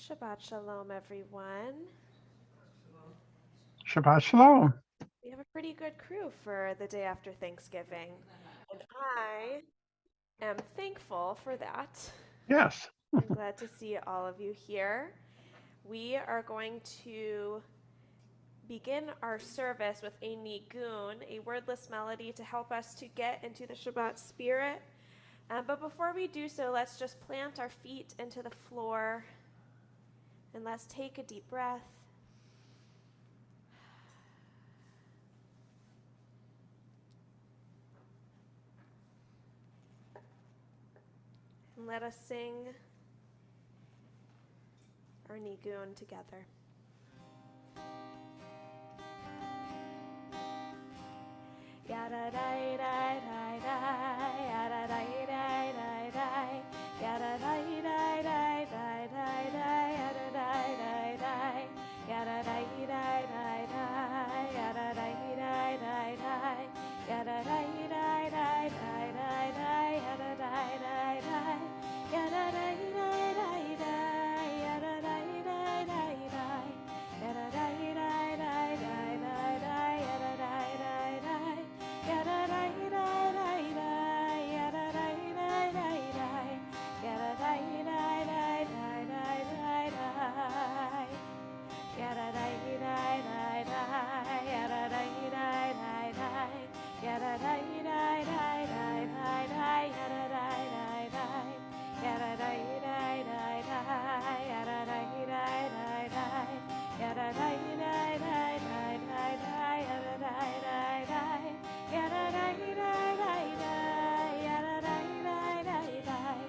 Shabbat Shalom, everyone. Shabbat Shalom. We have a pretty good crew for the day after Thanksgiving, and I am thankful for that. Yes. I'm glad to see all of you here. We are going to begin our service with a nigun, a wordless melody to help us to get into the Shabbat spirit. But before we do so, let's just plant our feet into the floor and let's take a deep breath. And let us sing our nigun together. Yada dai dai dai dai, yada dai dai dai dai, yada dai dai dai dai dai dai, yada dai dai dai, yada dai dai dai dai, yada dai dai dai dai, yada dai dai dai dai dai dai, yada dai dai dai, yada dai dai dai dai, yada dai dai dai dai, yada dai dai dai dai dai dai, yada dai dai dai. Yada dai dai dai dai, yada dai dai dai dai, yada dai dai dai dai dai dai dai. Yada dai dai dai dai, yada dai dai dai dai, yada dai dai dai dai dai dai, yada dai dai dai, yada dai dai dai dai, yada dai dai dai dai, yada dai dai dai dai dai dai, yada dai dai dai. Yada dai dai dai dai, yada dai dai dai dai,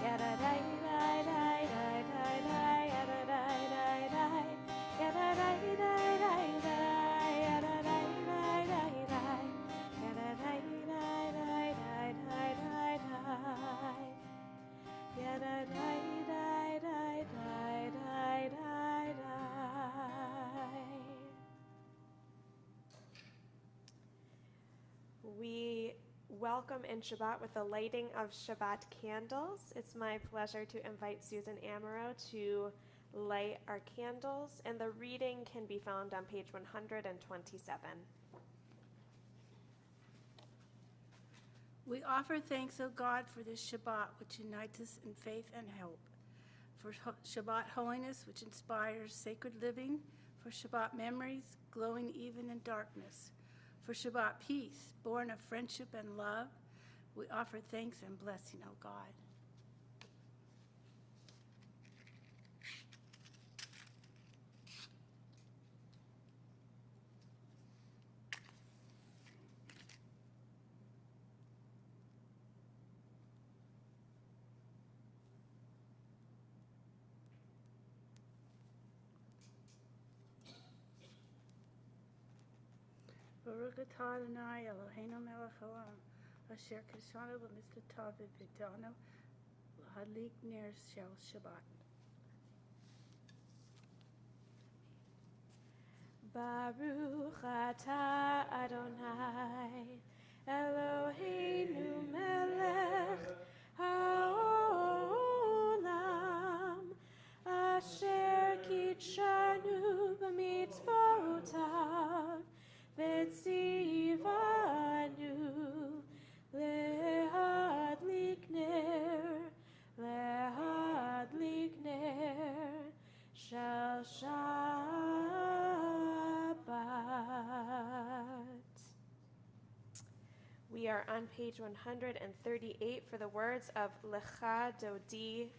yada dai dai dai dai dai dai, yada dai dai dai, yada dai dai dai dai, yada dai dai dai dai, yada dai dai dai dai dai dai dai, yada dai dai dai dai dai dai dai. We welcome in Shabbat with the lighting of Shabbat candles. It's my pleasure to invite Susan Amaro to light our candles, and the reading can be found on page 127. We offer thanks, O God, for this Shabbat which unites us in faith and hope, for Shabbat holiness which inspires sacred living, for Shabbat memories glowing even in darkness, for Shabbat peace born of friendship and love. We offer thanks and blessing, O God. Baruch atah Adonai Eloheinu melech haolam, asher kishanu b'mitzvotav v'bidanu l'hadlik ner shel Shabbat. Baruch atah Adonai Eloheinu melech haolam asher kitshanu b'mitzvotav v'tzivanu lehadlik ner shel Shabbat. We are on page 138 for the words of Lecha Dodi.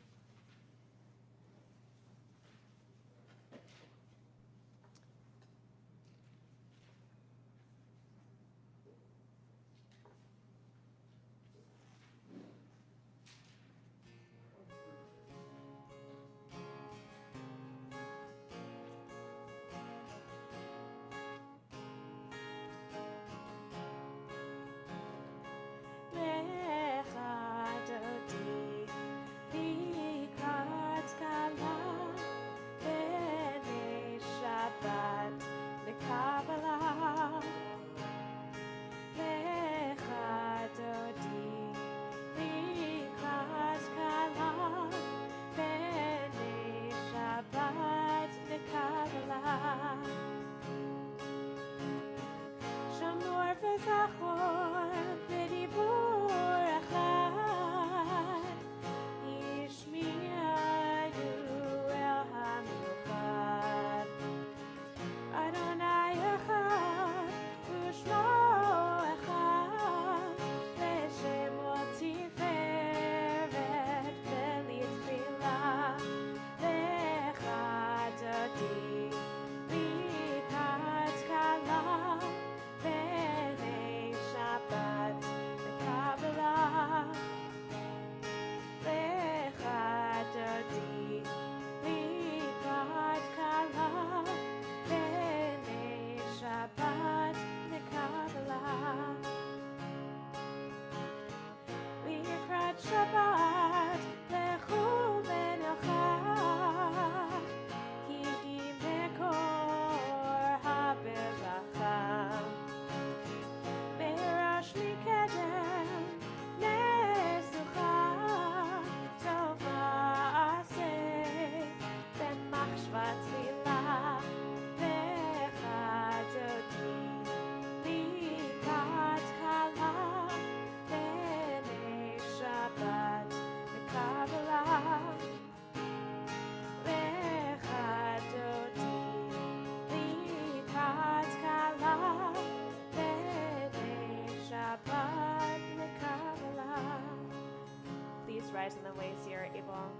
Lecha Dodi, improvise in the ways you're able.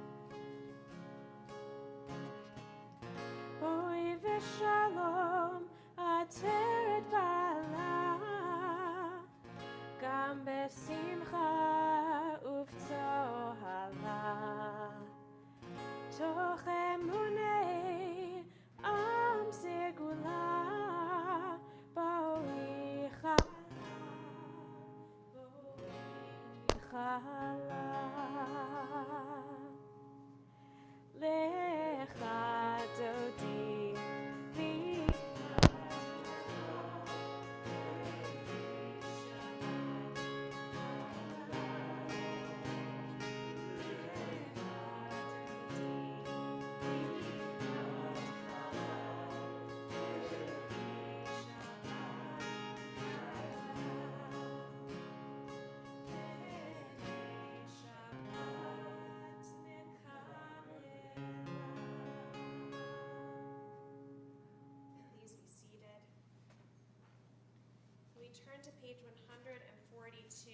Boi v'shalom ateret bala, gam besimcha uv'tzohala, toch emunei am segula, boi chala, lecha dodi Please be seated. We turn to page 142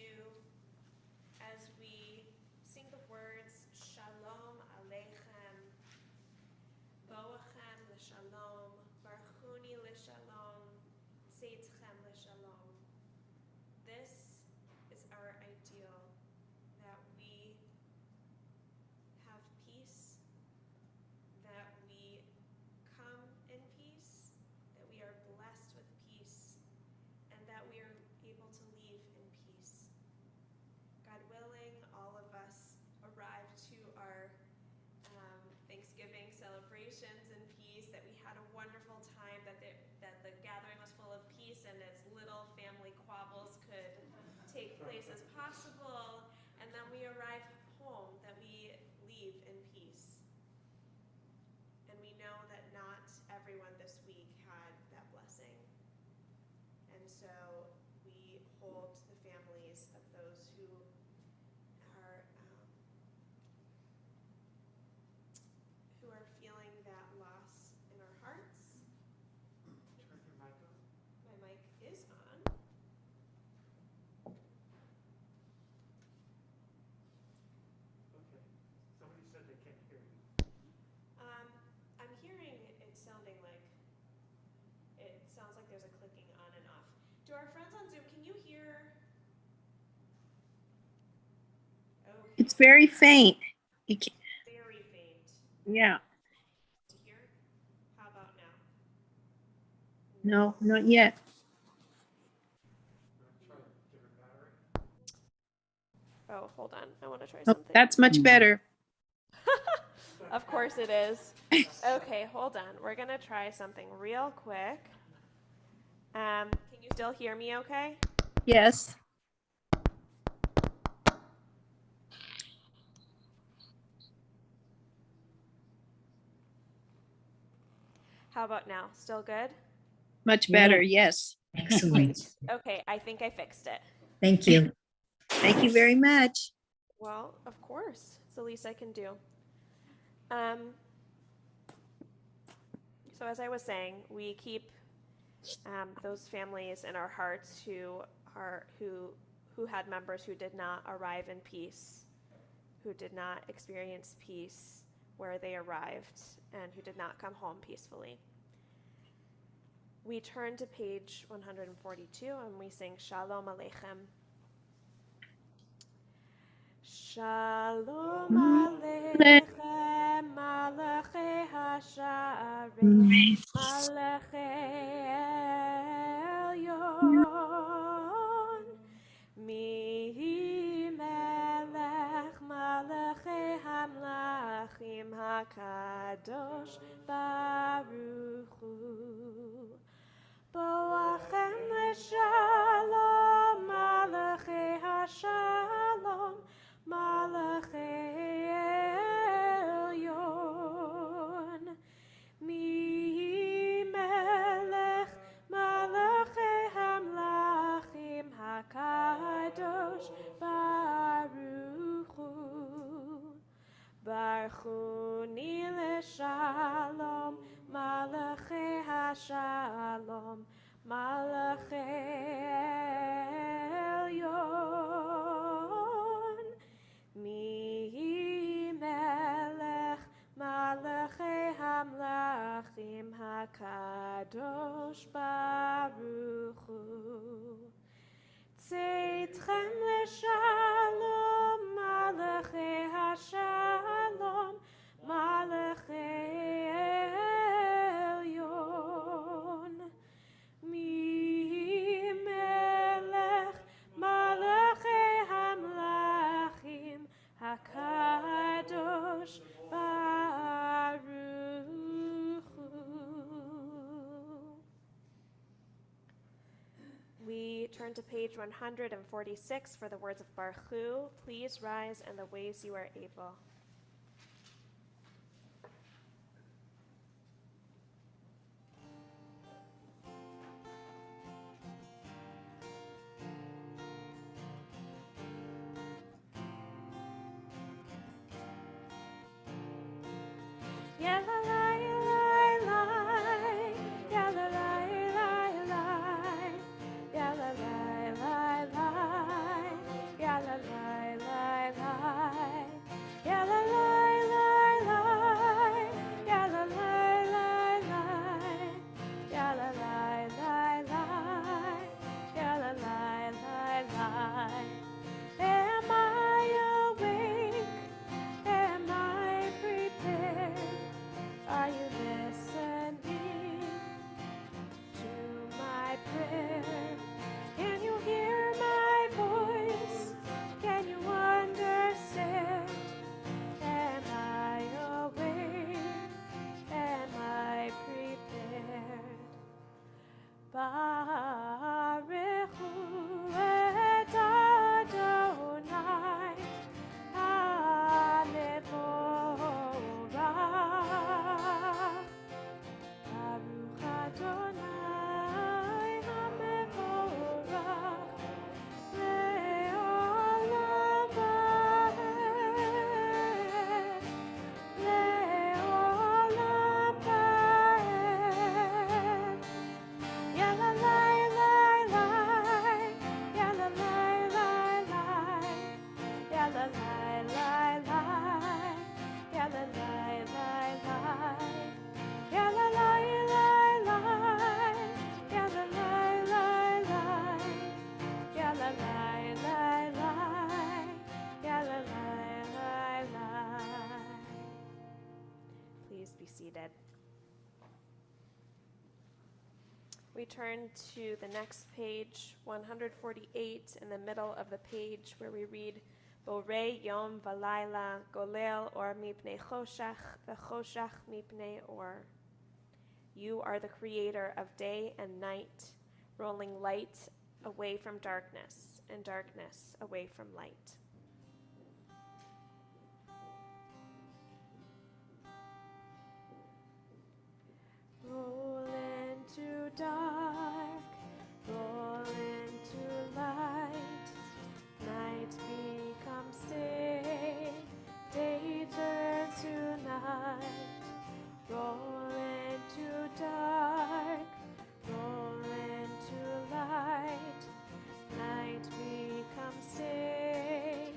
as we sing the words Shalom Aleichem, Boachem L'Shalom, Barchuni L'Shalom, Seitchem L'Shalom. This is our ideal, that we have peace, that we come in peace, that we are blessed with peace, and that we are able to leave in peace. God willing, all of us arrive to our Thanksgiving celebrations in peace, that we had a wonderful time, that the gathering was full of peace and as little family quabbles could take place as possible, and then we arrive home, that we leave in peace. And we know that not everyone this week had that blessing. And so we hold the families of those who are feeling that loss in our hearts. Turn your mic on. My mic is on. Okay. Somebody said they can't hear you. I'm hearing it sounding like, it sounds like there's a clicking on and off. To our friends on Zoom, can you hear? Okay. It's very faint. You can't, Very faint yeah, to hear. How about now? no, not yet. Try a different battery. Oh, hold on. I want to try Oh, something. that's much better. Of course it is. Okay, hold on. We're going to try something real quick. Can you still hear me okay? Yes. How about now? Still good? Much better. Yes. Excellent. Okay, I think I fixed it. Thank you. Thank you very much. Well, of course. It's the least I can do. So as I was saying, we keep those families in our hearts who had members who did not arrive in peace, who did not experience peace where they arrived, and who did not come home peacefully. We turn to page 142 and we sing Shalom Aleichem. Shalom Aleichem, Malachei HaSharim, Malachei Elyon, Mi Melech, Malachei HaMlachim, HaKadosh Baruch Hu. Boachem L'Shalom, Malachei HaShalom, Malachei Elyon, Mi Melech, Malachei HaMlachim, HaKadosh Baruch Hu. Barchuni L'Shalom, Malachei HaShalom, Malachei Elyon, Mi HaKadosh Baruch Hu. Tzeitkhem leShalom, Malachei HaShalom, Malachei Elyon. Melech Malachei HaMelachim, HaKadosh Baruch Hu. We turn to page 146 for the words of Baruch Hu. Please rise in the ways you are able. Am I awake? Am I prepared? Are you listening to my prayer? Can you hear my voice? Can you understand? Am I awake? Am I prepared? Baruch Hu et Adonai, HaMevorach. Baruch Adonai, HaMevorach, Le'olam va'ed, Le'olam va'ed. Yalla lai lai lai, yalla lai lai lai, yalla lai lai lai, yalla lai lai lai, yalla lai lai lai, yalla lai lai lai, yalla lai lai lai, yalla lai lai lai. Please be seated. We turn to the next page, 148, in the middle of the page, where we read, Borei Yom Valayla Golel Or Mipnei Choshech V'Choshech Mipnei Or. You are the creator of day and night, rolling light away from darkness and darkness away from light. Roll into dark, roll into light. Night becomes day, day turns to night. Roll into dark, roll into light. Night becomes day,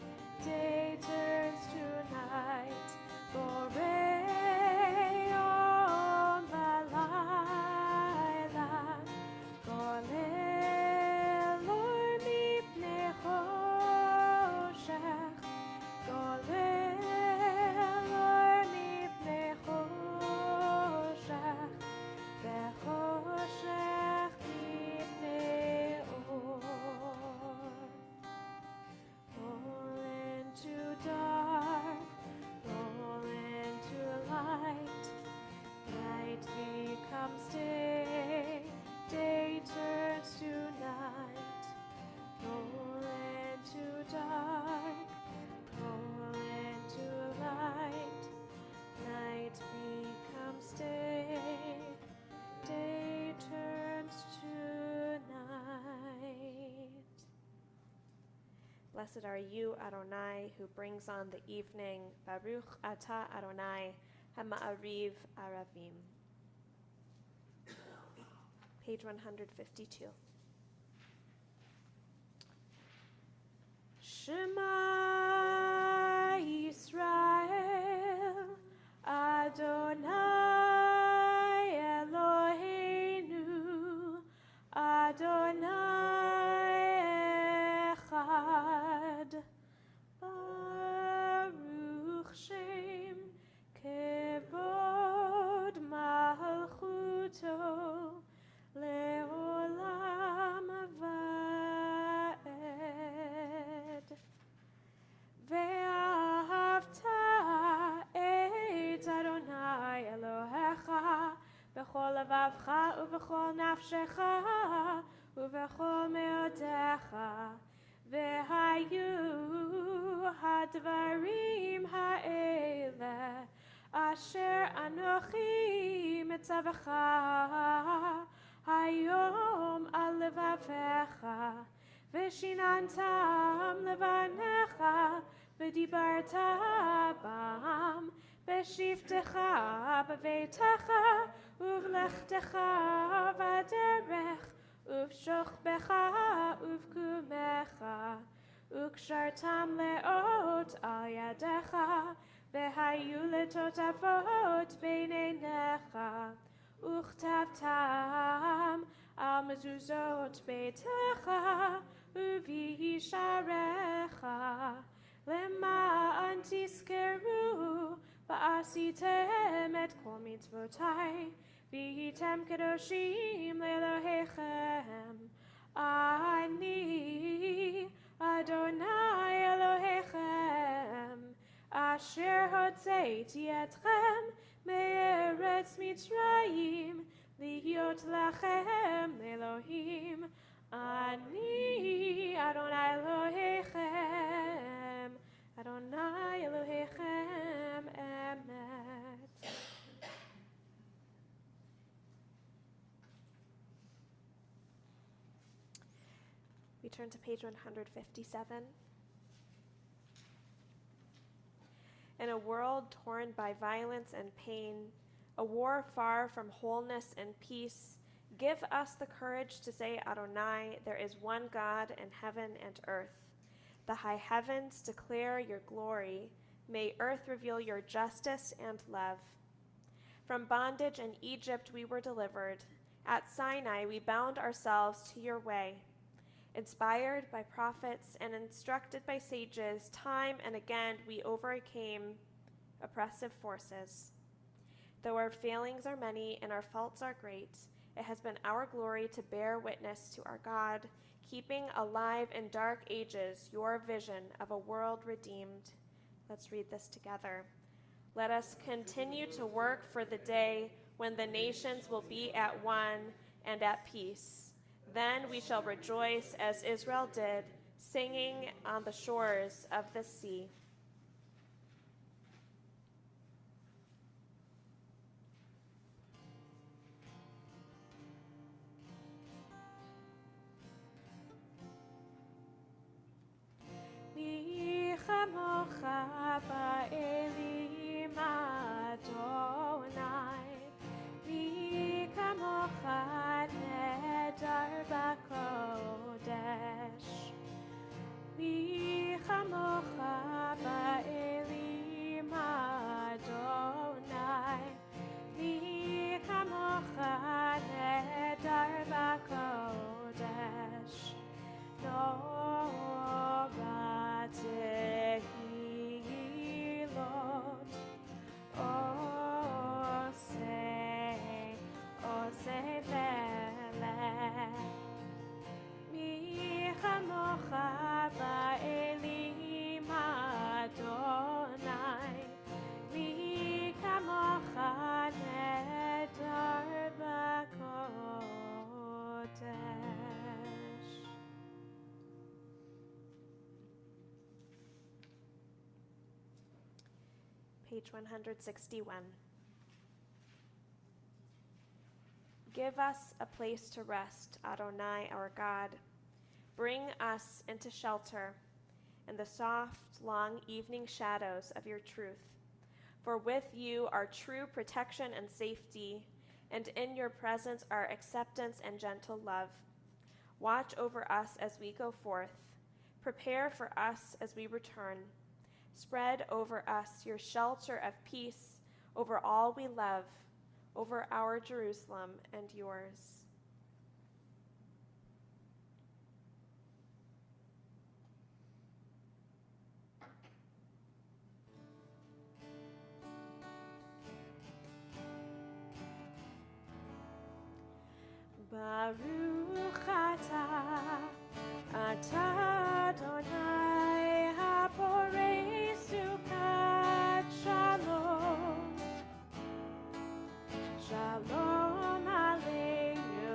day turns to night. Borei Yom Valayla, Golel Or Mipnei Choshech, Golel Or Mipnei Choshech, V'Choshech Mipnei Or. Roll into dark, roll into light. Night becomes day, day turns to night. Roll into dark, roll into light. Night becomes day, day turns to night. Blessed are you, Adonai, who brings on the evening. Baruch atah Adonai, Hama'ariv Aravim. Page 152. Shema Yisrael, Adonai Elohim. ובכל נפשך ובכל מאודיך, והיו הדברים האלה אשר אנוכי מצווך היום על לבביך, ושיננתם לבניך, ודיברת בם בשבתך בביתך, ובלכתך בדרך, ובשוכבך ובקומך, וקשרתם לאות על ידך, והיו לטוטפות בין עיניך, וכתבתם על מזוזות ביתך ובישעריך, למען תזכרו ועשיתם את כל מצוותיי, והייתם קדושים לאלוהיכם. אני אדוני אלוהיכם, אשר הוצאתי אתכם מארץ מצרים, להיות לכם לאלוהים. אני אדוני אלוהיכם, אדוני אלוהיכם אמת. We turn to page 157. In a world torn by violence and pain, a war far from wholeness and peace, give us the courage to say, Adonai, there is one God in heaven and earth. The high heavens declare your glory. May earth reveal your justice and love. From bondage in Egypt we were delivered. At Sinai we bound ourselves to your way. Inspired by prophets and instructed by sages, time and again we overcame oppressive forces. Though our failings are many and our faults are great, it has been our glory to bear witness to our God, keeping alive in dark ages your vision of a world redeemed. Let's read this together. Let us continue to work for the day when the nations will be at one and at peace. Then we shall rejoice as Israel did, singing on the shores of the sea. Mi chamocha ba'elim Adonai, mi kamocha nedar b'kodesh, mi chamocha ba'elim Adonai, mi kamocha nedar b'kodesh. No tehilot, osei vele, mi chamocha ba'elim Adonai, mi kamocha nedar b'kodesh. Page 161. Give us a place to rest, Adonai our God. Bring us into shelter in the soft, long evening shadows of your truth. For with you are true protection and safety, and in your presence are acceptance and gentle love. Watch over us as we go forth. Prepare for us as we return. Spread over us your shelter of peace over all we love, over our Jerusalem and yours. Baruch atah Adonai haporei sukat shalom. Shalom aleinu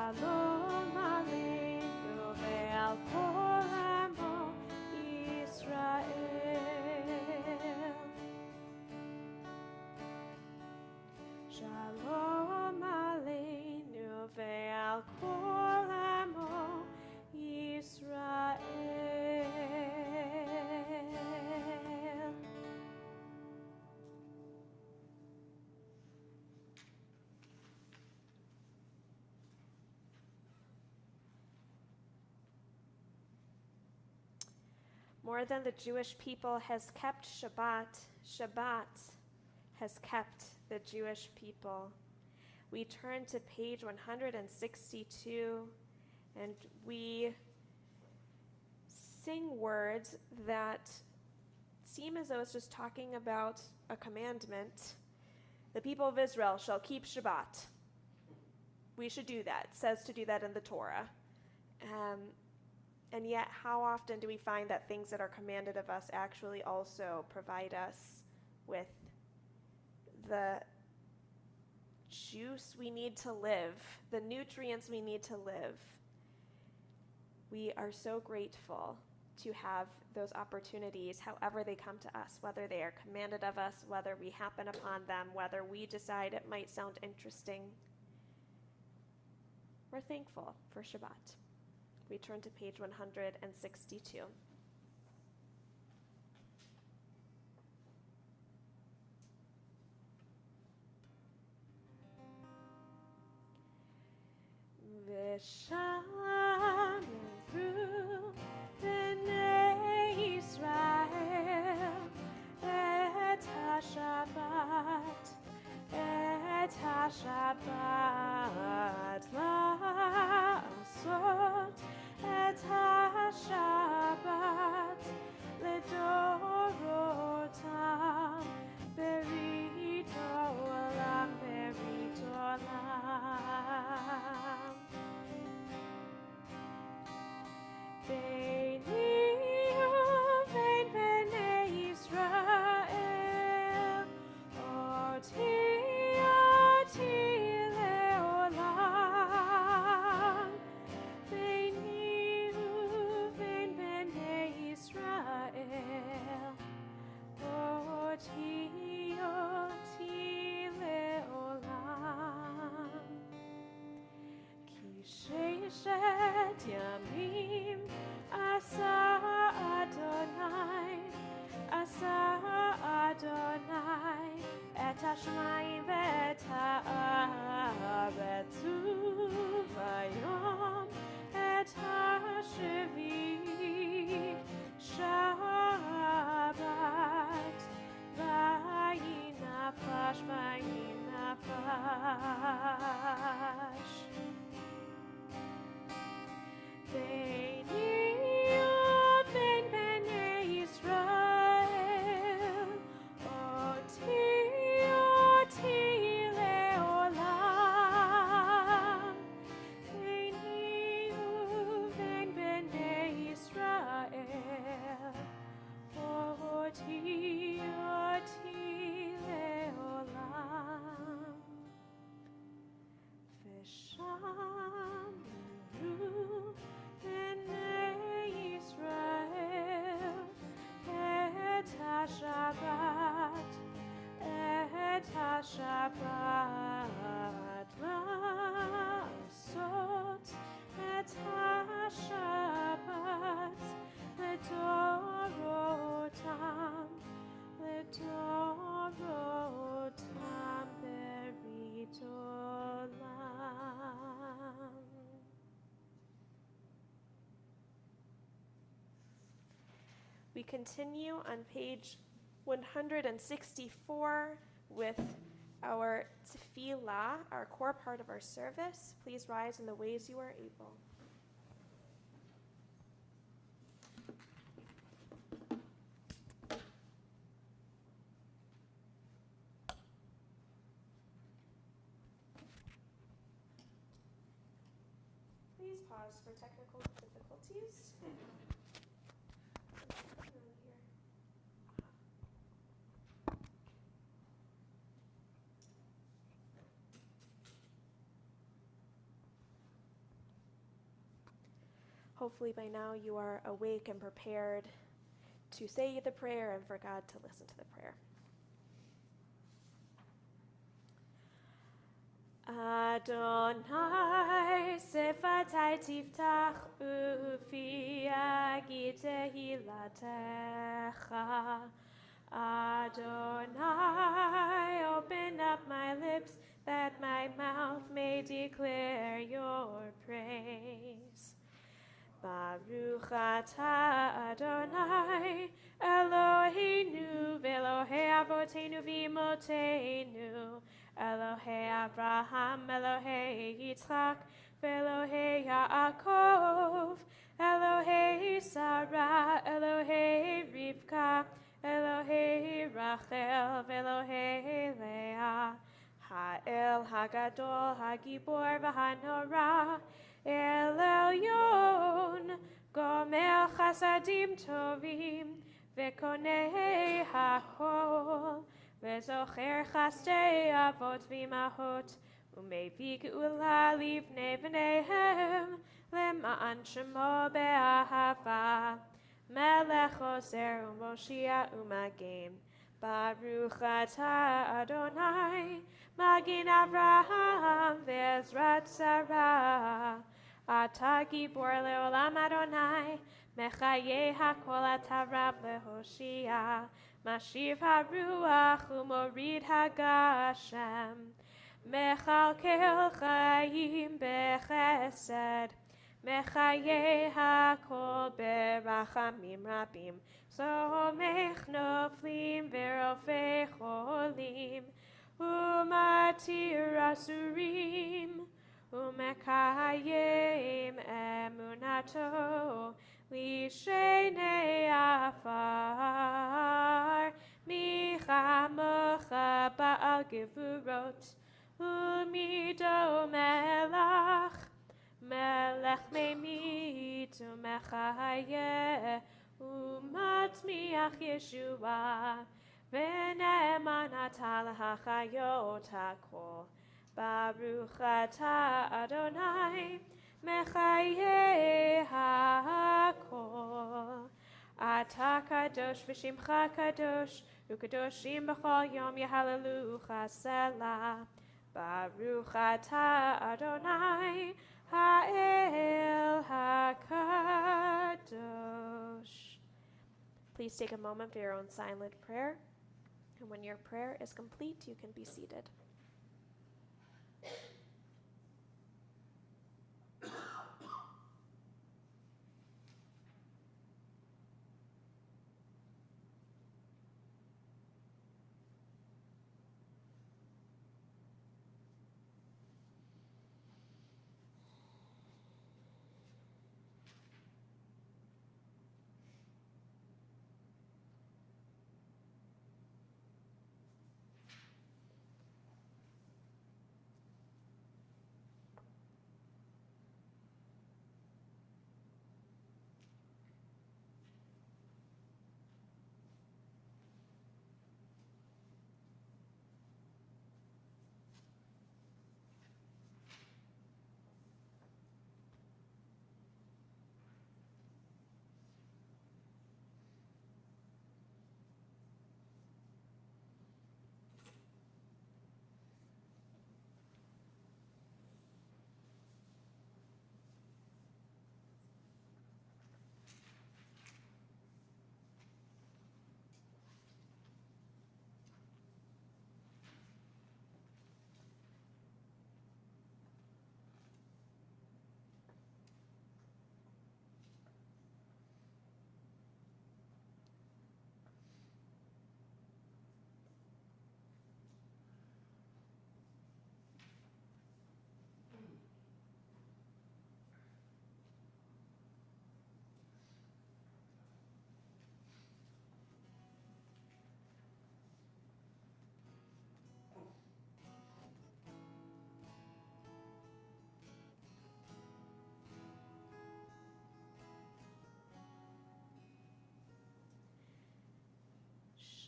Shalom Aleinu ve'al kol amo Yisrael. Shalom Aleinu ve'al kol amo Yisrael. More than the Jewish people has kept Shabbat, Shabbat has kept the Jewish people. We turn to page 162 and we sing words that seem as though it's just talking about a commandment. The people of Israel shall keep Shabbat. We should do that. It says to do that in the Torah. And yet, how often do we find that things that are commanded of us actually also provide us with the juice we need to live, the nutrients we need to live? We are so grateful to have those opportunities, however they come to us, whether they are commanded of us, whether we happen upon them, whether we decide it might sound interesting. We're thankful for Shabbat. We turn to page 162. V'shamru b'nei Yisrael et ha-Shabbat la'asot et ha-Shabbat לדורותם ברית עולם ברית עולם. ביני ובין בני ישראל אותי לעולם. ביני ובין בני ישראל אותי לעולם. כי ששת ימים עשה אדוני את השמיים ואת הארץ וביום את השביעי שבת ויהי נפש ביני ובין בני ישראל אותי לעולם. ביני ובין בני ישראל אותי לעולם. ושמרו בני ישראל את השבת לעשות את השבת לדורותם ברית עולם. We continue on page 164 with our tefillah, our core part of our service. Please rise in the ways you are able. Please pause for technical difficulties. Hopefully by now you are awake and prepared to say the prayer and for God to listen to the prayer. Adonai, sefatai tiftach ufi agid tehilatecha. Adonai, open up my lips that my mouth may declare your praise. Baruch atah Adonai, Eloheinu v'Elohei avotenu v'imotenu, Elohei Abraham, Elohei Yitzchak, v'Elohei Yaakov, Elohei Sarah, Elohei Rivka, Elohei Rachel, v'Elohei Leah, Ha'el Hagadol, Hagibor v'Hanorah, El Elyon, Gomel Chasadim Tovim, Vekonei Hakol, Vezocher Chastei Avot V'Imahot, Umevig Ula Livnei V'neihem, Lema'an Shemo Be'ahava, Melech Ozer U'Moshia U'Magim, Baruch atah Adonai, Magin Avraham ve'Ezrat Sarah. Atah Gibor le'olam Adonai, Mechayeh hakol atah Rab le'Hoshia, Mashiv haruach u'morid hagashem, Mechalkel chayim bechesed, Mechayeh hakol berachamim rabim, Somech noflim ve'rofei cholim, Umatir asurim, Umekayim emunato, Lishenei afar, Michamocha ba'al gevurot, Umido melach, Melech memit umechayeh, Umatmiach Yeshua, V'ne'eman atah l'hachayot hakol. Baruch atah Adonai, Mechayeh hakol. Atah kadosh v'shimcha kadosh, u'kadoshim b'chol yom yehallelucha selah. Baruch atah Adonai, Ha'el HaKadosh. Please take a moment for your own silent prayer. And when your prayer is complete, you can be seated.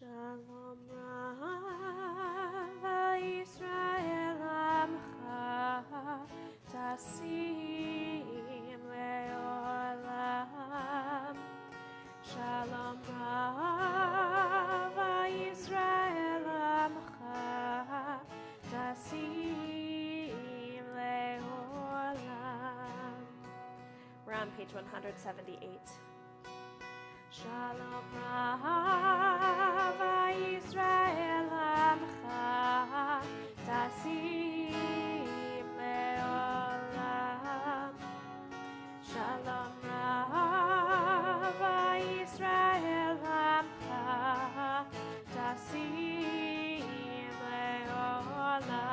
Shalom Rav Yisrael Amcha Tasim Leolam. from page 178. Shalom Rava Yisrael Amcha Tasim Leolam. Shalom Rava Yisrael Amcha Tasim Leolam.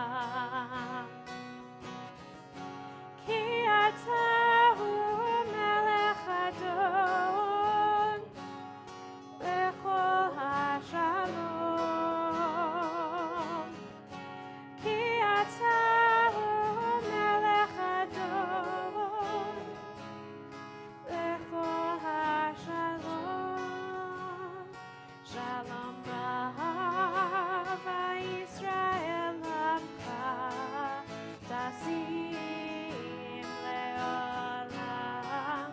Ki atahu melech adon bechol hashalom. Ki atahu melech adon bechol hashalom. Shalom Rava Yisrael Amcha Tasim Leolam.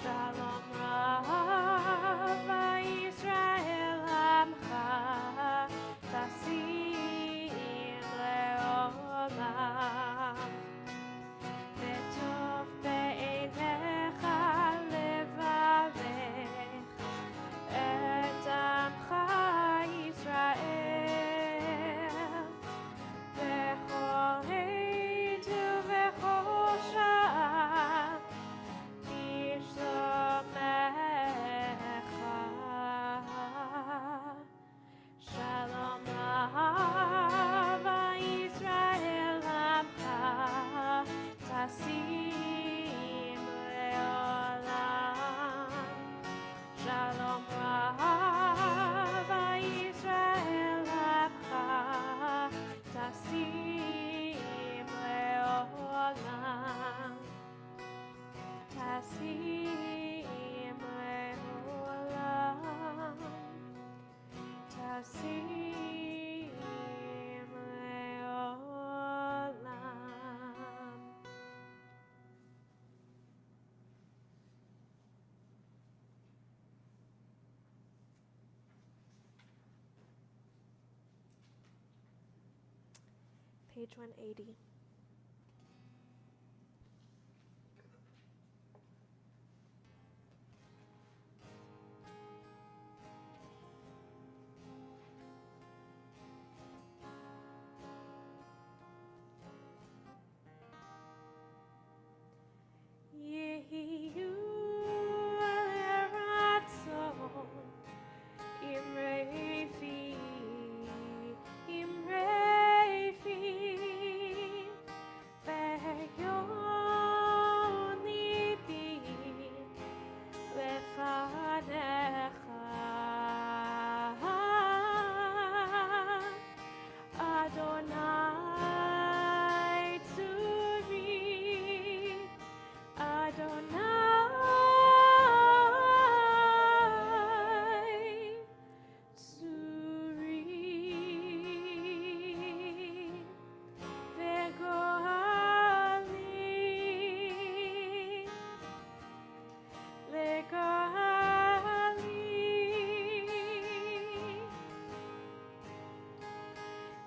Shalom Rava Yisrael Amcha Tasim Leolam. V'tov be'einecha levarech et Amcha Yisrael. Bechol עת ובכל שעה בשלומך. Shalom Rava Yisrael Amcha Tasim Leolam. Shalom Rava Yisrael Amcha Tasim Leolam. Tasim Leolam. Tasim Leolam. Page 180. Yehiyu al-Ratzon Imrefi Ve'yoni bi lefanecha Adonai tzuri Adonai tzuri ve'goali legoali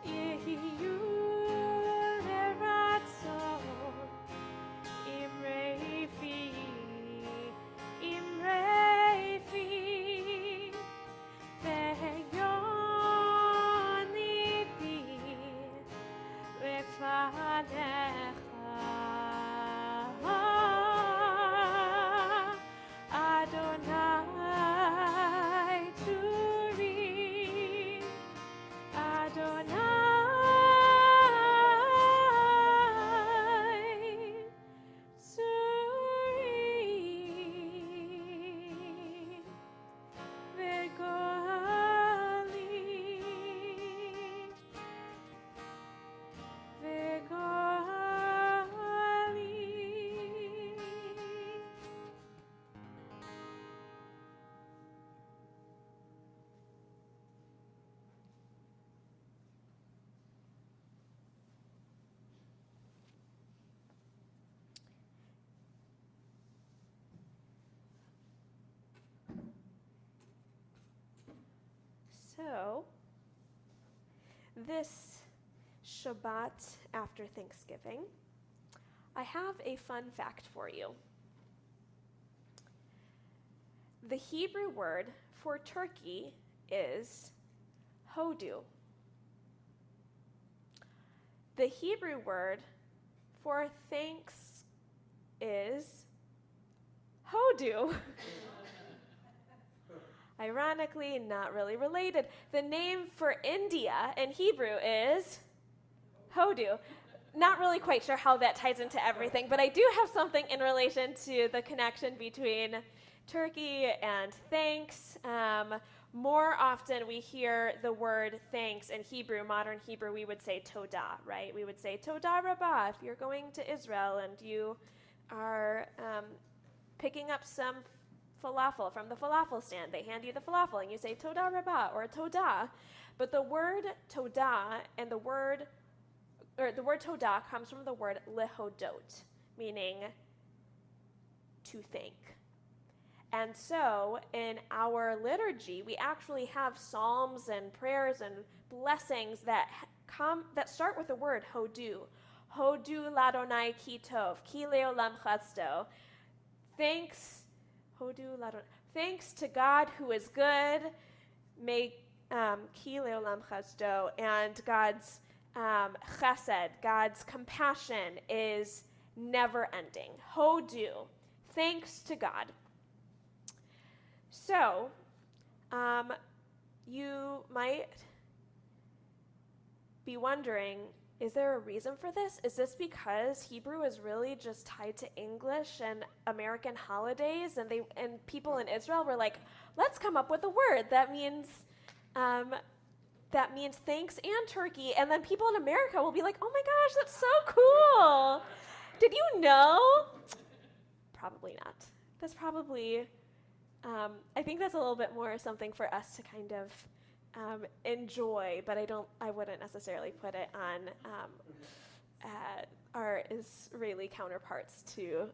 Yehiyu leratzon Imrefi Ve'yoni bi lefanecha Adonai tzuri Adonai tzuri ve'goali So, this Shabbat after Thanksgiving, I have a fun fact for you. The Hebrew word for turkey is hodu. The Hebrew word for thanks is hodu. Ironically, not really related. The name for India in Hebrew is hodu. Not really quite sure how that ties into everything, but I do have something in relation to the connection between turkey and thanks. More often we hear the word thanks in Hebrew, modern Hebrew, we would say todah, right? We would say todah rabbah if you're going to Israel and you are picking up some falafel from the falafel stand. They hand you the falafel and you say todah rabbah or todah. But the word todah and the word todah comes from the word lehodot, meaning to thank. And so in our liturgy, we actually have psalms and prayers and blessings that start with the word hodu. Hodu ladonai ki tov, ki leolam chazdo. Thanks, hodu ladonai. Thanks to God who is good. May ki leolam chazdo, and God's chesed, God's compassion is never ending. Hodu, thanks to God. So, you might be wondering, is there a reason for this? Is this because Hebrew is really just tied to English and American holidays, and people in Israel were like, let's come up with a word that means thanks and turkey, and then people in America will be like, oh my gosh, that's so cool. Did you know? Probably not. That's probably, I think that's a little bit more something for us to kind of enjoy, but I wouldn't necessarily put it on our Israeli counterparts to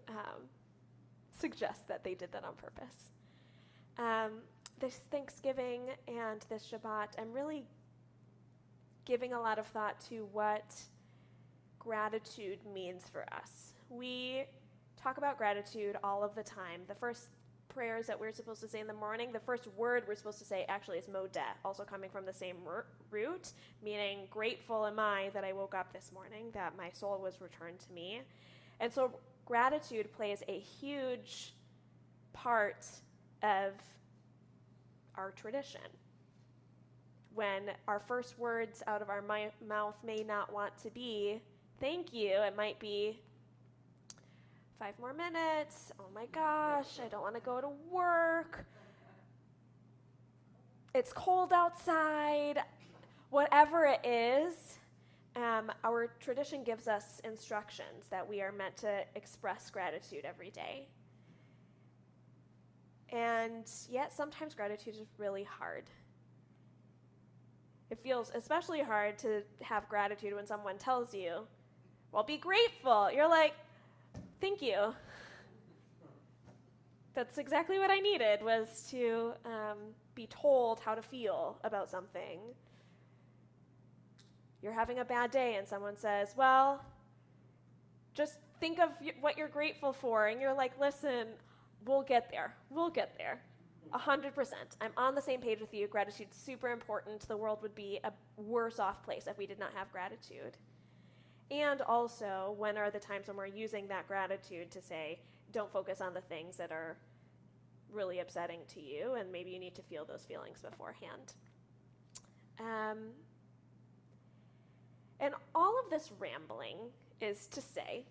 suggest that they did that on purpose. This Thanksgiving and this Shabbat, I'm really giving a lot of thought to what gratitude means for us. We talk about gratitude all of the time. The first prayers that we're supposed to say in the morning, the first word we're supposed to say actually is modeh, also coming from the same root, meaning grateful am I that I woke up this morning, that my soul was returned to me. And so gratitude plays a huge part of our tradition. When our first words out of our mouth may not want to be thank you, it might be 5 more minutes, oh my gosh, I don't want to go to work, it's cold outside, whatever it is. Our tradition gives us instructions that we are meant to express gratitude every day. And yet sometimes gratitude is really hard. It feels especially hard to have gratitude when someone tells you, well, be grateful. You're like, thank you. That's exactly what I needed, was to be told how to feel about something. You're having a bad day and someone says, well, just think of what you're grateful for. And you're like, listen, we'll get there. We'll get there. 100%. I'm on the same page with you. Gratitude's super important. The world would be a worse off place if we did not have gratitude. And also, when are the times when we're using that gratitude to say, don't focus on the things that are really upsetting to you, and maybe you need to feel those feelings beforehand. And all of this rambling is to say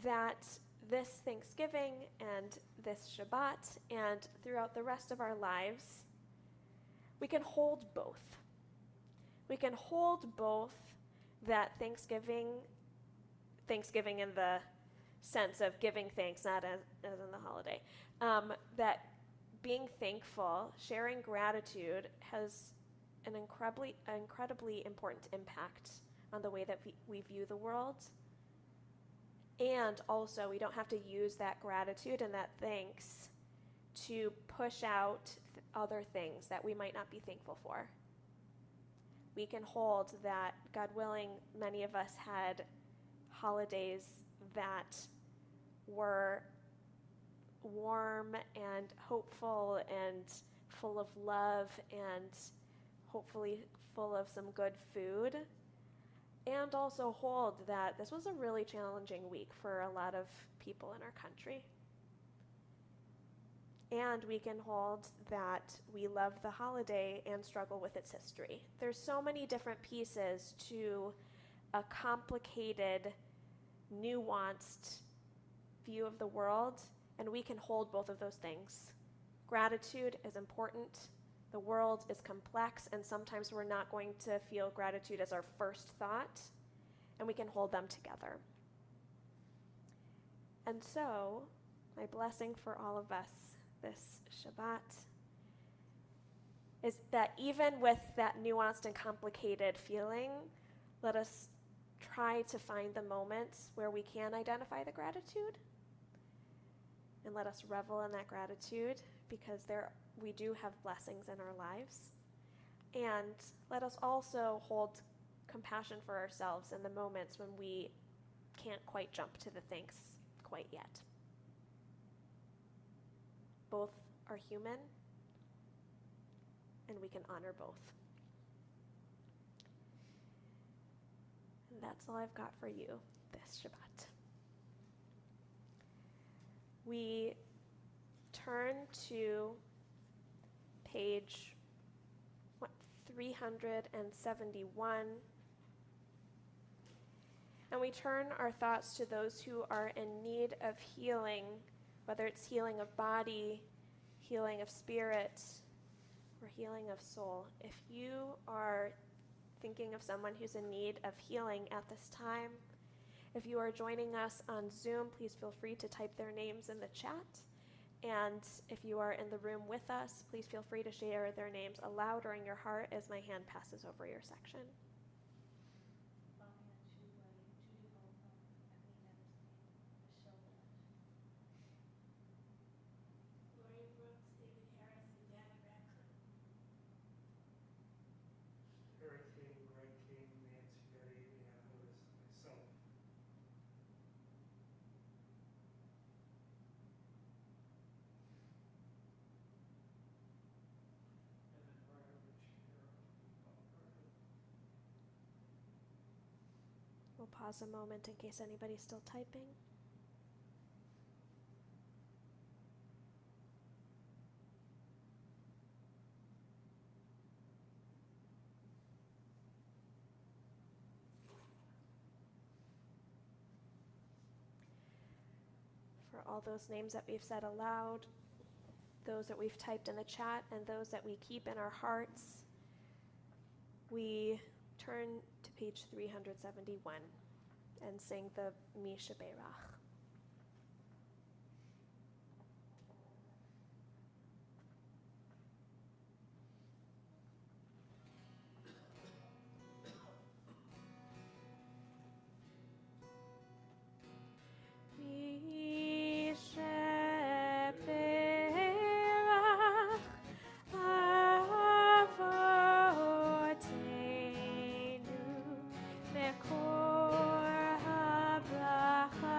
that this Thanksgiving and this Shabbat and throughout the rest of our lives, we can hold both. We can hold both that Thanksgiving in the sense of giving thanks, not as in the holiday, that being thankful, sharing gratitude has an incredibly important impact on the way that we view the world. And also, we don't have to use that gratitude and that thanks to push out other things that we might not be thankful for. We can hold that, God willing, many of us had holidays that were warm and hopeful and full of love and hopefully full of some good food. And also hold that this was a really challenging week for a lot of people in our country. And we can hold that we love the holiday and struggle with its history. There's so many different pieces to a complicated, nuanced view of the world, and we can hold both of those things. Gratitude is important. The world is complex, and sometimes we're not going to feel gratitude as our first thought, and we can hold them together. And so, my blessing for all of us this Shabbat is that even with that nuanced and complicated feeling, let us try to find the moments where we can identify the gratitude, and let us revel in that gratitude, because we do have blessings in our lives. And let us also hold compassion for ourselves in the moments when we can't quite jump to the thanks quite yet. Both are human, and we can honor both. And that's all I've got for you this Shabbat. We turn to page 371, and we turn our thoughts to those who are in need of healing, whether it's healing of body, healing of spirit, or healing of soul. If you are thinking of someone who's in need of healing at this time, if you are joining us on Zoom, please feel free to type their names in the chat. And if you are in the room with us, please feel free to share their names aloud or in your heart as my hand passes over your section. Eric King, Greg King, Nancy Betty, Ann Otis, myself. And then Brian Rich here. We'll pause a moment in case anybody's still typing. For all those names that we've said aloud, those that we've typed in the chat, and those that we keep in our hearts, we turn to page 371 and sing the Mi Sheberach. Mi Sheberach Avotenu Mekor HaBracha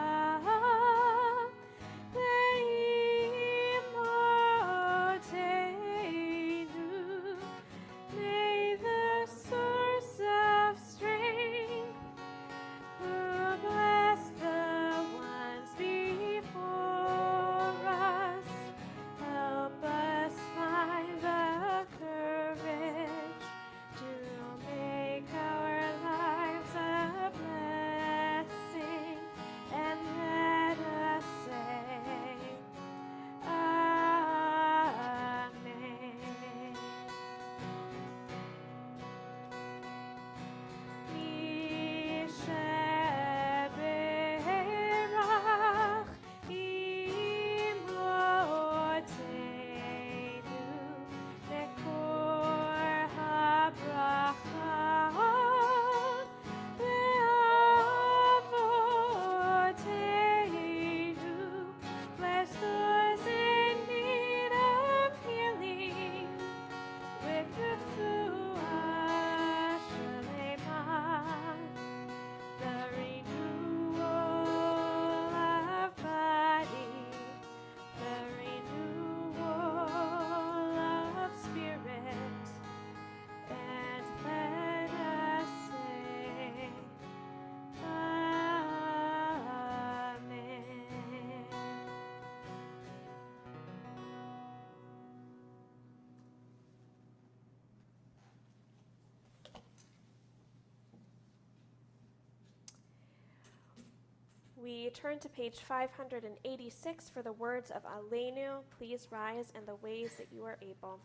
We turn to page 586 for the words of Aleinu. Please rise in the ways that you are able.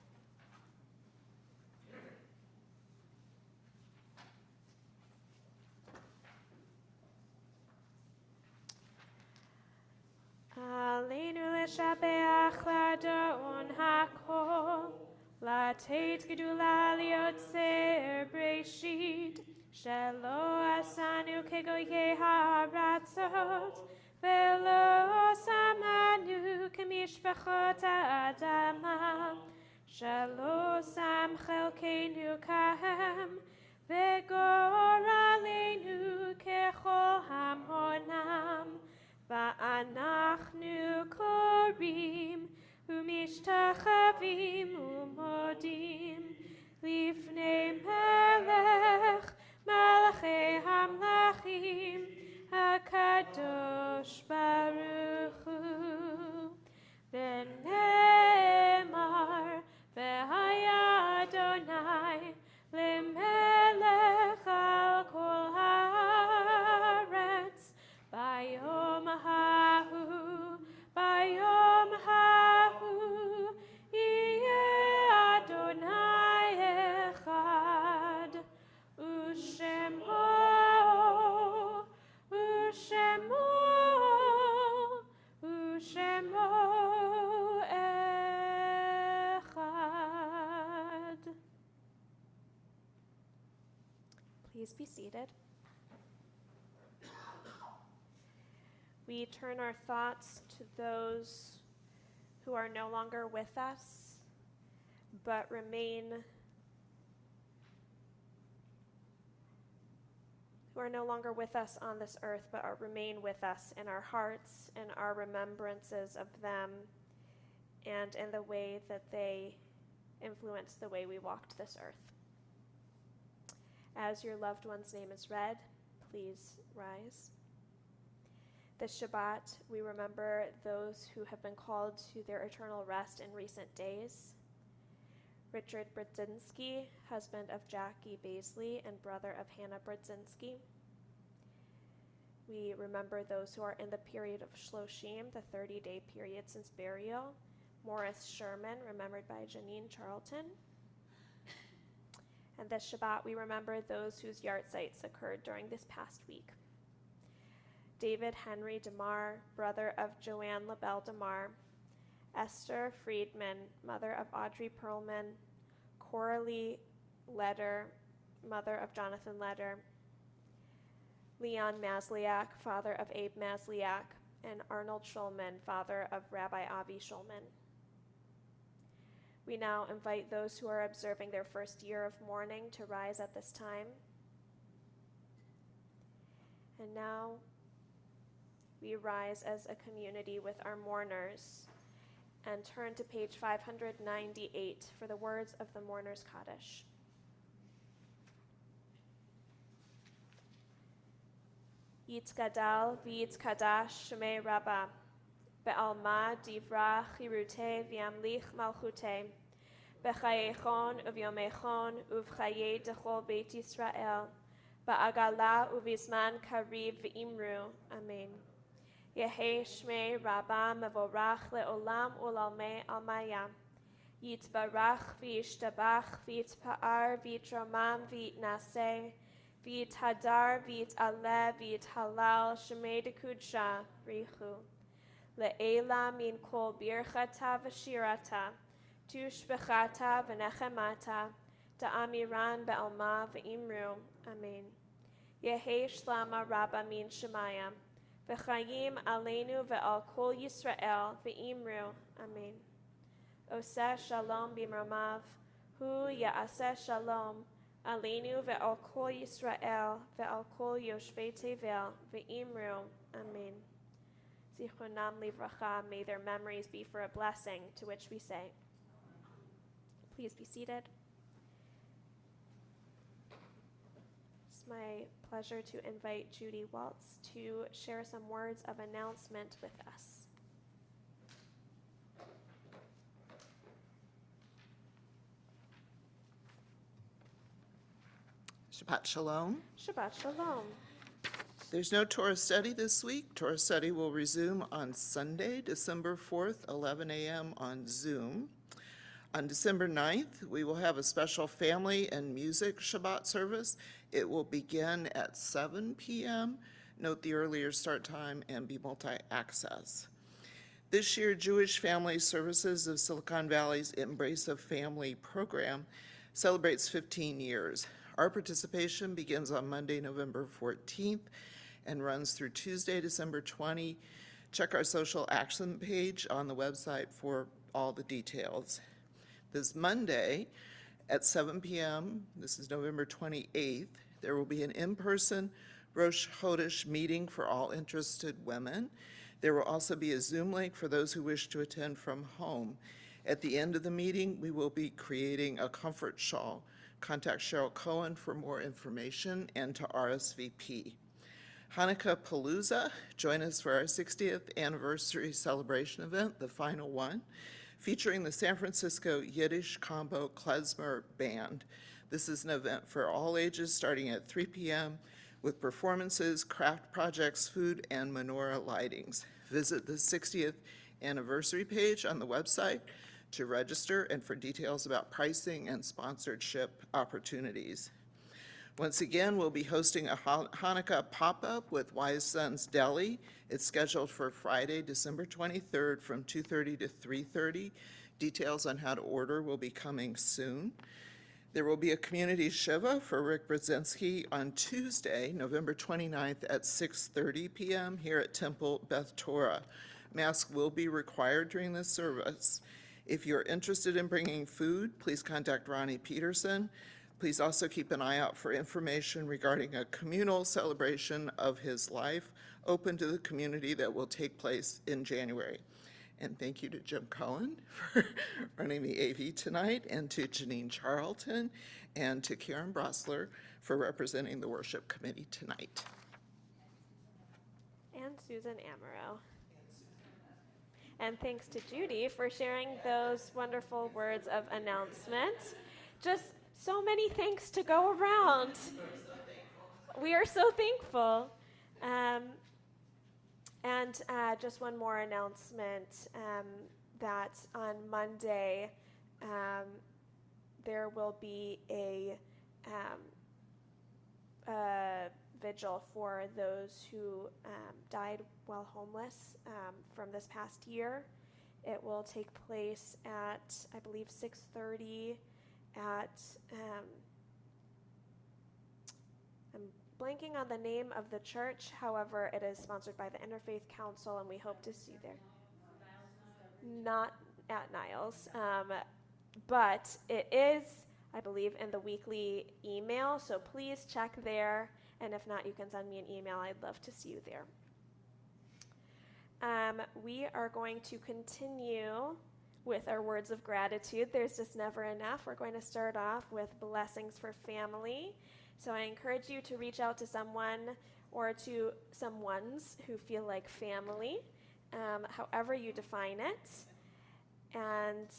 Aleinu l'shabeach l'adon hakol, לתת גדולה ליוצר בראשית, שלא עשנו כגויי הארצות, ולא שמנו כמשפחות האדמה, שלא שם חלקנו כהם, וגורלנו ככל המונם, ואנחנו קוראים ומשתחווים ומודים לפני מלך מלכי המלכים הקדוש ברוך הוא. ונאמר והיה אדוני למלך על כל הארץ ביום ההוא ביום ההוא יהיה אדוני אחד ושמו אחד. Please be seated. We turn our thoughts to those who are no longer with us, but who are no longer with us on this earth, but remain with us in our hearts and our remembrances of them, and in the way that they influence the way we walked this earth. As your loved one's name is read, please rise. This Shabbat, we remember those who have been called to their eternal rest in recent days. Richard Brzezinski, husband of Jackie Baisley and brother of Hannah Brzezinski. We remember those who are in the period of Shloshim, the 30-day period since burial. Morris Sherman, remembered by Janine Charlton. And this Shabbat, we remember those whose yahrzeits occurred during this past week. David Henry DeMar, brother of Joanne LaBelle DeMar, Esther Friedman, mother of Audrey Perlman, Coralie Leder, mother of Jonathan Leder, Leon Masliak, father of Abe Masliak, and Arnold Schulman, father of Rabbi Avi Schulman. We now invite those who are observing their first year of mourning to rise at this time. And now we rise as a community with our mourners and turn to page 598 for the words of the Mourner's Kaddish. Yitzgadal v'yitzkadash shemei Rabbah, be'alma divra chirute v'yamlich malchute, b'chayechon uvyomechon uv'chayei dechol beit Yisrael, ba'agala uvizman kariv v'imru. Amen. Yehi shmei Rabbah mevorach le'olam u'lalmei almaya. Yitbarach v'yishtabach v'yitpa'ar v'yitromam v'yitnaseh v'yithadar v'yit'aleh v'yithalal shmei dekudsha brichu. Le'ela min kol birchata v'shirata tushbechata v'nechemata ta'amiran be'alma v'imru. Amen. Yehi shlama Rabbah min shemaya. V'chayim aleinu ve'al kol Yisrael v'imru. Amen. Oseh shalom b'mramav, hu ya'aseh shalom, aleinu ve'al kol Yisrael ve'al kol yoshvei tevel v'imru. Amen. Zichronam livracha, may their memories be for a blessing, to which we say. Please be seated. It's my pleasure to invite Judy Waltz to share some words of announcement with us. Shabbat Shalom. Shabbat Shalom. There's no Torah study this week. Torah study will resume on Sunday, December 4th, 11 a.m. on Zoom. On December 9th, we will have a special family and music Shabbat service. It will begin at 7 p.m. Note the earlier start time and be multi-access. This year, Jewish Family Services of Silicon Valley's Embrace of Family program celebrates 15 years. Our participation begins on Monday, November 14th and runs through Tuesday, December 20. Check our social action page on the website for all the details. This Monday at 7 p.m., this is November 28th, there will be an in-person Rosh Chodesh meeting for all interested women. There will also be a Zoom link for those who wish to attend from home. At the end of the meeting, we will be creating a comfort shawl. Contact Cheryl Cohen for more information and to RSVP. Hanukkah Palooza, join us for our 60th anniversary celebration event, the final one, featuring the San Francisco Yiddish Combo Klezmer Band. This is an event for all ages starting at 3 p.m. with performances, craft projects, food, and menorah lightings. Visit the 60th anniversary page on the website to register and for details about pricing and sponsorship opportunities. Once again, we'll be hosting a Hanukkah pop-up with Wise Sons Deli. It's scheduled for Friday, December 23rd from 2:30 to 3:30. Details on how to order will be coming soon. There will be a community shiva for Rick Brzezinski on Tuesday, November 29th at 6:30 p.m. here at Temple Beth Torah. Masks will be required during this service. If you're interested in bringing food, please contact Ronnie Peterson. Please also keep an eye out for information regarding a communal celebration of his life open to the community that will take place in January. And thank you to Jim Cohen for running the AV tonight, and to Janine Charlton, and to Karen Brosler for representing the worship committee tonight. And Susan Amaro. And thanks to Judy for sharing those wonderful words of announcement. Just so many thanks to go around. We are so thankful. And just one more announcement, that on Monday there will be a vigil for those who died while homeless from this past year. It will take place at, I believe, 6:30 at, I'm blanking on the name of the church. However, it is sponsored by the Interfaith Council, and we hope to see you there. Not at Niles, but it is, I believe, in the weekly email, so please check there, and if not, you can send me an email. I'd love to see you there. We are going to continue with our words of gratitude. There's just never enough. We're going to start off with blessings for family. So I encourage you to reach out to someone or to someones who feel like family, however you define it. And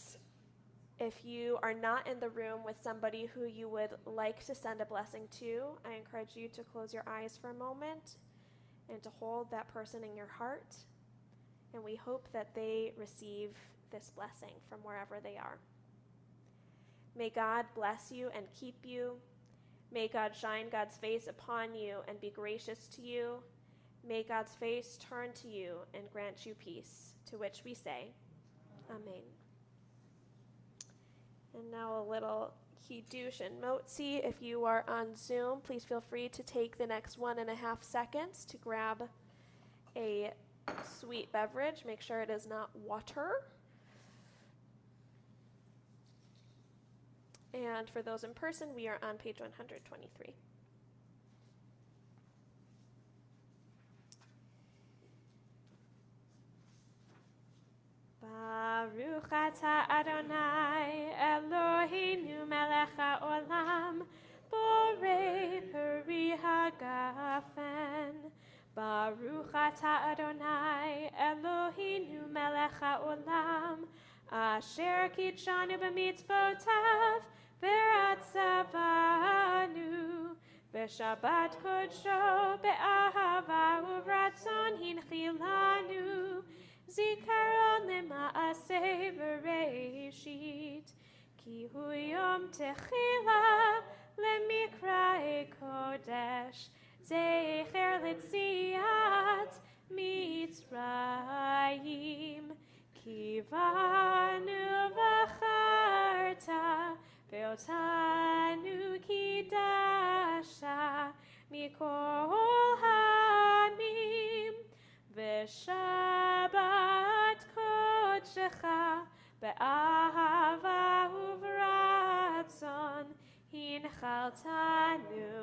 if you are not in the room with somebody who you would like to send a blessing to, I encourage you to close your eyes for a moment and to hold that person in your heart. And we hope that they receive this blessing from wherever they are. May God bless you and keep you. May God shine God's face upon you and be gracious to you. May God's face turn to you and grant you peace, to which we say, Amen. And now a little Kiddush and Motzi. If you are on Zoom, please feel free to take the next 1.5 seconds to grab a sweet beverage. Make sure it is not water. And for those in person, we are on page 123. Baruch atah Adonai Eloheinu melech haolam borei peri hagafen. Baruch atah Adonai Eloheinu melech haolam asher kitshanu b'mitzvotav v'ratzavanu ושבת קודשו באהבה וברצון הנחיל לנו, זיכרון למעשה בראשית, כי הוא יום תחילה למקראי קודש, זכר ליציאת מצרים. כי בנו בחרת ואותנו קידשת מכל העמים, ושבת קודשך באהבה וברצון הנחלתנו.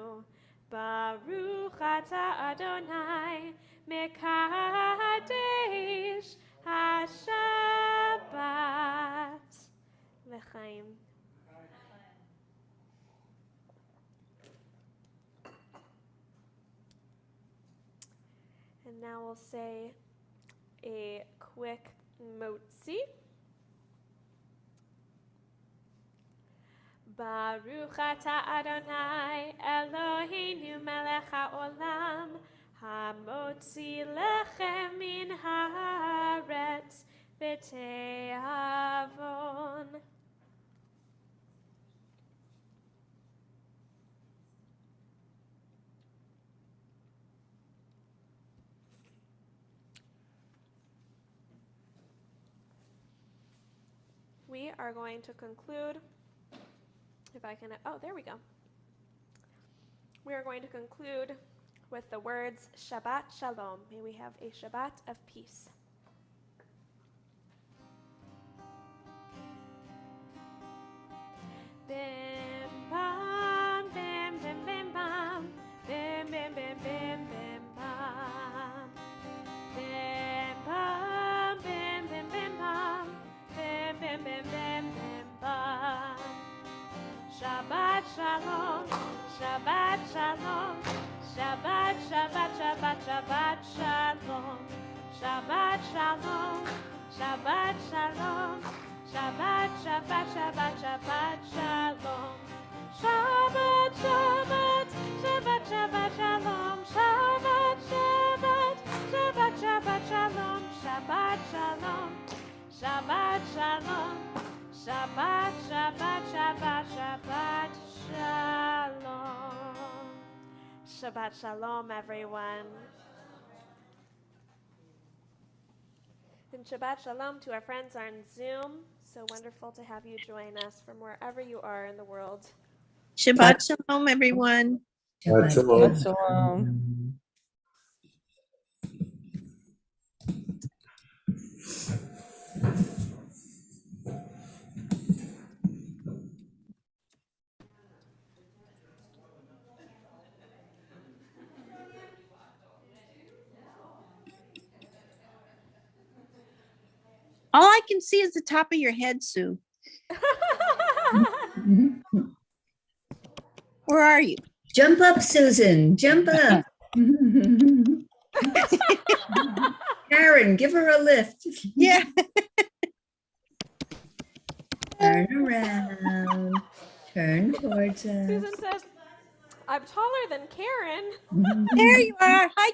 ברוך אתה אדוני מקדש השבת. לחיים. And now we'll say a quick motzi. Baruch ata Adonai Eloheinu melech haolam, hamotzi lechem min haaretz b'te'avon. We are going to conclude, if I can, oh, there we go. We are going to conclude with the words Shabbat Shalom. May we have a Shabbat of peace. Bim bam, bim bim bim bam, bim bim bim bim bim bam, bim bam, bim bim bim bam, bim bim bim bim bim bam. Shabbat Shalom, Shabbat Shalom, Shabbat Shabbat Shabbat Shabbat Shalom, Shabbat Shalom, Shabbat Shalom, Shabbat Shabbat Shabbat Shabbat Shalom, Shabbat Shabbat Shabbat Shabbat Shalom, Shabbat Shabbat Shabbat Shabbat Shalom, Shabbat Shalom, Shabbat Shalom, Shabbat Shabbat Shabbat Shabbat Shalom. Shabbat Shalom, everyone. And Shabbat Shalom to our friends on Zoom. So wonderful to have you join us from wherever you are in the world. Shabbat Shalom, everyone. Shabbat shalom. Shalom. All I can see is the top of your head, Sue. Where are you? Jump up, Susan. Jump up. Karen, give her a lift. Yeah. Turn around. Turn towards us. Susan says, I'm taller than Karen. There you are. Hi,